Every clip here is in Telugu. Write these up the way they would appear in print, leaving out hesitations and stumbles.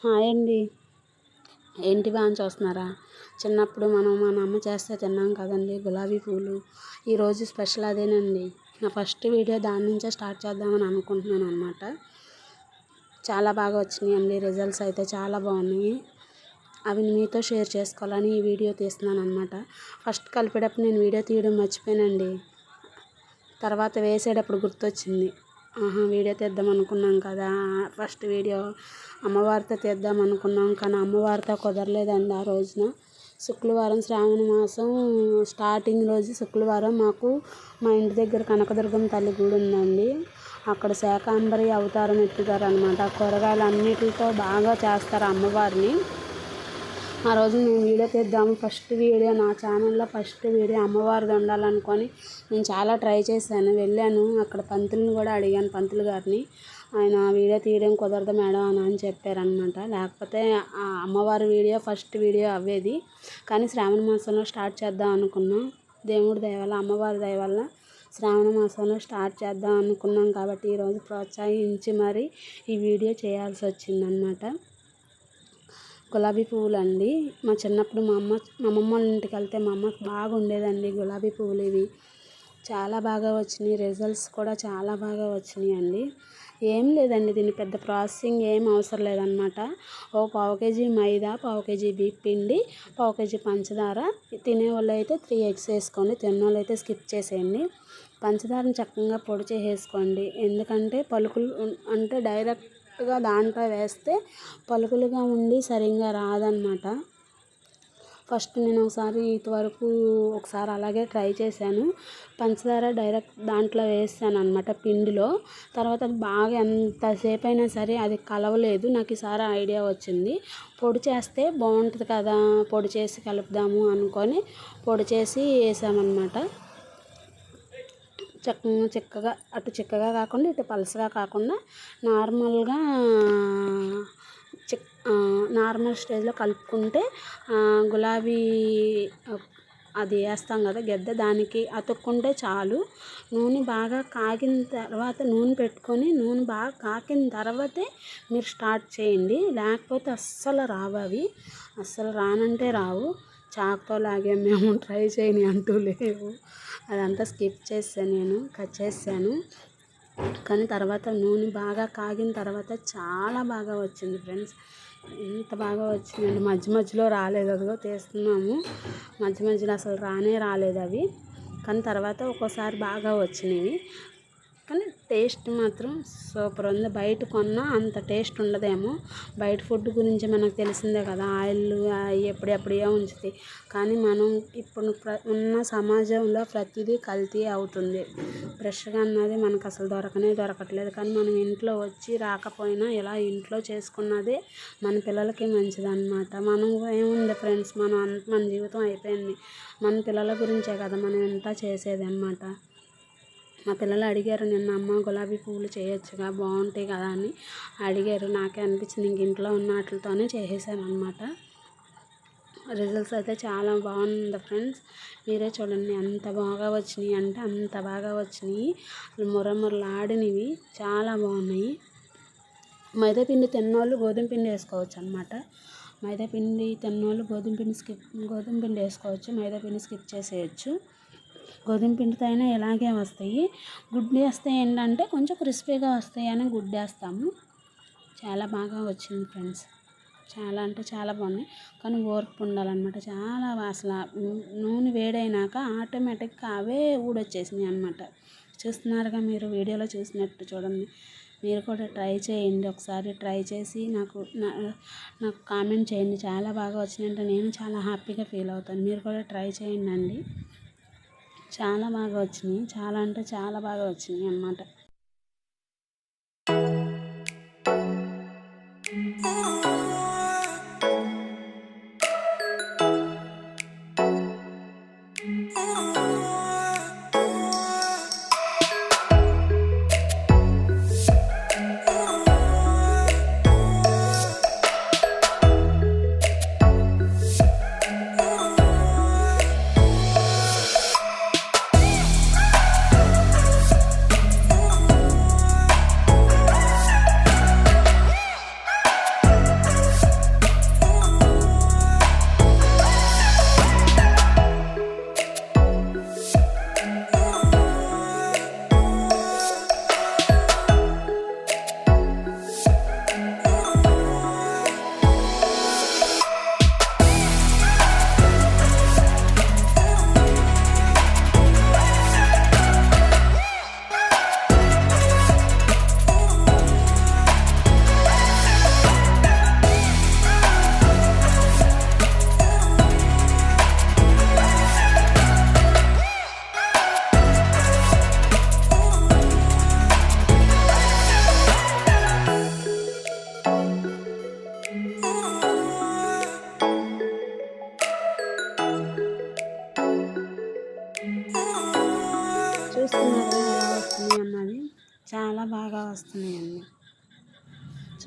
హాయ్ అండి. ఏంటి అని చూస్తున్నారా? చిన్నప్పుడు మనం మా అమ్మ చేస్తే తిన్నాం కదండి గులాబీ పూలు. ఈరోజు స్పెషల్ అదేనండి. నా ఫస్ట్ వీడియో దాని నుంచే స్టార్ట్ చేద్దామని అనుకుంటున్నాను అనమాట. చాలా బాగా వచ్చినాయండి. రిజల్ట్స్ అయితే చాలా బాగున్నాయి. అవి మీతో షేర్ చేసుకోవాలని ఈ వీడియో తీస్తున్నాను అనమాట. ఫస్ట్ కలిపేటప్పుడు నేను వీడియో తీయడం మర్చిపోయానండి. తర్వాత వేసేటప్పుడు గుర్తొచ్చింది. వీడియో తీద్దాం అనుకున్నాం కదా, ఫస్ట్ వీడియో అమ్మవారితో తీద్దాం అనుకున్నాం కానీ అమ్మవారితో కుదరలేదండి. ఆ రోజున శుక్రవారం, శ్రావణ మాసం స్టార్టింగ్ రోజు శుక్రవారం మాకు మా ఇంటి దగ్గర కనకదుర్గమ్మ తల్లి గుడి ఉందండి. అక్కడ శాకాంబరి అవతారం ఎత్తుతారు అనమాట. కూరగాయలు అన్నిటితో బాగా చేస్తారు అమ్మవారిని. ఆ రోజు నేను వీడియో తీద్దాము, ఫస్ట్ వీడియో నా ఛానల్లో ఫస్ట్ వీడియో అమ్మవారిది ఉండాలనుకొని నేను చాలా ట్రై చేశాను. వెళ్ళాను, అక్కడ పంతులను కూడా అడిగాను, పంతులు గారిని. ఆయన వీడియో తీయడం కుదరదు మేడం అని చెప్పారనమాట. లేకపోతే ఆ అమ్మవారి వీడియో ఫస్ట్ వీడియో అవ్వేది. కానీ శ్రావణ మాసంలో స్టార్ట్ చేద్దాం అనుకున్నాం. దేవుడి దయ వల్ల, అమ్మవారి దయ వల్ల శ్రావణ మాసంలో స్టార్ట్ చేద్దాం అనుకున్నాం కాబట్టి ఈరోజు ప్రోత్సహించి మరి ఈ వీడియో చేయాల్సి వచ్చిందనమాట. గులాబీ పువ్వులు అండి. మా చిన్నప్పుడు మా అమ్మమ్మ వాళ్ళ ఇంటికి వెళ్తే మా అమ్మకి బాగా ఉండేదండి గులాబీ పువ్వులు. ఇవి చాలా బాగా వచ్చినాయి. రిజల్ట్స్ కూడా చాలా బాగా వచ్చినాయి అండి. ఏం లేదండి, దీన్ని పెద్ద ప్రాసెసింగ్ ఏం అవసరం లేదనమాట. పావు కేజీ మైదా, పావు కేజీ బియ్యం పిండి, పావు కేజీ పంచదార. తినేవాళ్ళు అయితే 3 eggs వేసుకోండి, తినేవాళ్ళు అయితే స్కిప్ చేసేయండి. పంచదారని చక్కగా పొడి చేసేసుకోండి. ఎందుకంటే పలుకులు అంటే డైరెక్ట్గా దాంట్లో వేస్తే పలుకులుగా ఉండి సరిగ్గా రాదనమాట. ఫస్ట్ నేను ఒకసారి అలాగే ట్రై చేశాను. పంచదార డైరెక్ట్ దాంట్లో వేసాను అనమాట పిండిలో. తర్వాత బాగా ఎంతసేపు అయినా సరే అది కలవలేదు. నాకు ఈసారి ఐడియా వచ్చింది, పొడి చేస్తే బాగుంటుంది కదా, పొడి చేసి కలుపుదాము అనుకొని పొడి చేసి వేసామన్నమాట. చిక్కగా అటు చిక్కగా కాకుండా ఇటు పలసగా కాకుండా నార్మల్ స్టేజ్లో కలుపుకుంటే గులాబీ అది వేస్తాం కదా గెద్ద, దానికి అతుక్కుంటే చాలు. నూనె బాగా కాగిన తర్వాత నూనె బాగా కాకిన తర్వాతే మీరు స్టార్ట్ చేయండి. లేకపోతే అస్సలు రావు అవి, అస్సలు రానంటే రావు. చాకుతో లాగే మేము ట్రై చేయని అంటూ లేవు. అదంతా స్కిప్ చేసాను, నేను కట్ చేసాను. కానీ తర్వాత నూనె బాగా కాగిన తర్వాత చాలా బాగా వచ్చింది ఫ్రెండ్స్. ఎంత బాగా వచ్చిందండి. మధ్యలో రాలేదు, అదిగో తీస్తున్నాము, మధ్యలో అసలు రాలేదు అవి. కానీ తర్వాత ఒక్కోసారి బాగా వచ్చినాయి. కానీ టేస్ట్ మాత్రం సూపర్ ఉంది. బయట కొన్నా అంత టేస్ట్ ఉండదేమో. బయట ఫుడ్ గురించి మనకు తెలిసిందే కదా, ఆయిల్ ఎప్పుడెప్పుడో ఉంచుతాయి. కానీ మనం ఇప్పుడు ఉన్న సమాజంలో ప్రతిదీ కల్తీ అవుతుంది. ఫ్రెష్గా అన్నది మనకు అసలు దొరకట్లేదు. కానీ మనం ఇంట్లో వచ్చి రాకపోయినా ఇలా ఇంట్లో చేసుకున్నదే మన పిల్లలకి మంచిదన్నమాట. మనం ఏముంది ఫ్రెండ్స్, మన జీవితం అయిపోయింది. మన పిల్లల గురించే కదా మనం ఎంత చేసేది అన్నమాట. మా పిల్లలు అడిగారు నిన్న, అమ్మ గులాబీ పువ్వులు చేయొచ్చుగా, బాగుంటాయి కదా అని అడిగారు. నాకే అనిపించింది ఇంక ఇంట్లో ఉన్న వాటితోనే చేసేసాను అనమాట. రిజల్ట్స్ అయితే చాలా బాగుంది ఫ్రెండ్స్. మీరే చూడండి ఎంత బాగా వచ్చినాయి అంటే అంత బాగా వచ్చినాయి. మురమురలాడినవి చాలా బాగున్నాయి. మైదాపిండి తిన్నోళ్ళు గోధుమ పిండి వేసుకోవచ్చు అనమాట. మైదాపిండి తిన్నోళ్ళు గోధుమ పిండి వేసుకోవచ్చు, మైదాపిండి స్కిప్ చేసేయచ్చు. గోధుమ పిండితో అయినా ఇలాగే వస్తాయి. గుడ్డు వేస్తే ఏంటంటే కొంచెం క్రిస్పీగా వస్తాయి అని గుడ్డు వేస్తాము. చాలా బాగా వచ్చింది ఫ్రెండ్స్, చాలా అంటే చాలా బాగున్నాయి. కానీ ఓర్పు ఉండాలన్నమాట. చాలా అసలు నూనె వేడైనాక ఆటోమేటిక్గా అవే ఊడొచ్చేసినాయి అనమాట. చూస్తున్నారుగా, మీరు వీడియోలో చూసినట్టు చూడండి. మీరు కూడా ట్రై చేయండి. ఒకసారి ట్రై చేసి నాకు కామెంట్ చేయండి. చాలా బాగా వచ్చినాయంటే నేను చాలా హ్యాపీగా ఫీల్ అవుతాను. మీరు కూడా ట్రై చేయండి అండి. చాలా బాగా వచ్చినాయి, చాలా అంటే చాలా బాగా వచ్చినాయి అన్నమాట.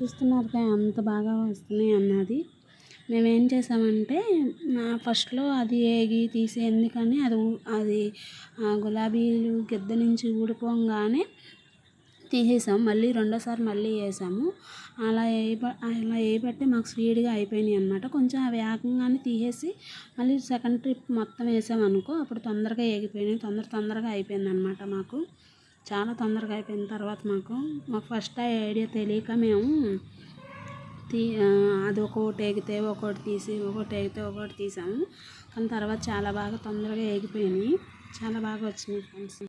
చూస్తున్నారుగా ఎంత బాగా వస్తున్నాయి అన్నది. మేమేం చేసామంటే ఫస్ట్లో అది ఏగి తీసి ఎందుకని అది గులాబీలు గిద్ద నుంచి ఊడిపోగానే తీసేసాం. మళ్ళీ రెండోసారి మళ్ళీ వేసాము. అలా వేయబట్టి మాకు స్పీడ్గా అయిపోయినాయి అన్నమాట. కొంచెం అవి వేగంగానే తీసేసి మళ్ళీ సెకండ్ ట్రిప్ మొత్తం వేసామనుకో అప్పుడు తొందరగా వేగిపోయినాయి. తొందరగా అయిపోయింది అన్నమాట. మాకు చాలా తొందరగా అయిపోయిన తర్వాత మాకు ఫస్ట్ ఆ ఐడియా తెలియక మేము అది ఒక్కొక్కటి ఎగితే ఒక్కొక్కటి తీసి ఒక్కొక్కటి ఎగితే ఒక్కొక్కటి తీసాము. కానీ తర్వాత చాలా బాగా తొందరగా వేగిపోయినాయి. చాలా బాగా వచ్చినాయి ఫ్రెండ్స్.